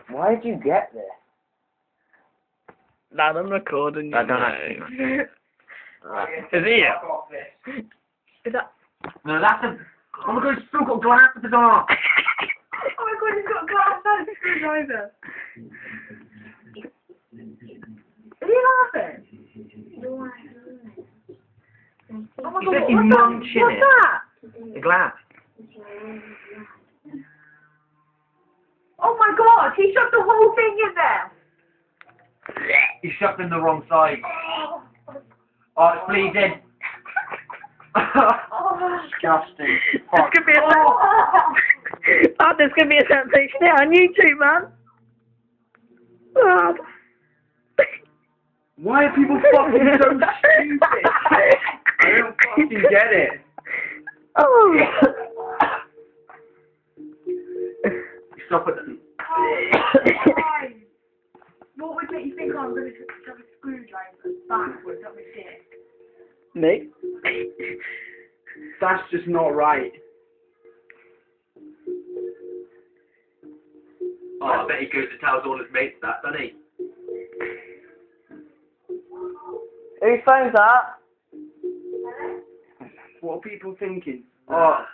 Why did you get this? Dad, I'm recording you. I don't know. Is it you? Is that? No, that's a... Oh my god, it's still got glass at the door! Oh my god, he's got glass on his screwdriver. Are you laughing? Oh my god, what's that? The glass. Oh my god, he shoved the whole thing in there. You shoved in the wrong side. Oh, it's bleeding. Disgusting. This could be a oh, this could be a sensation on YouTube, man. Oh. Why are people fucking so stupid? I don't fucking get it. Oh. Stop it. What would make you think I'm going to shove a screwdriver backwards up my dick? Me? That's just not right. Oh, I bet he goes and tells all his mates that, doesn't he? Whose phone's that? What are people thinking? Oh.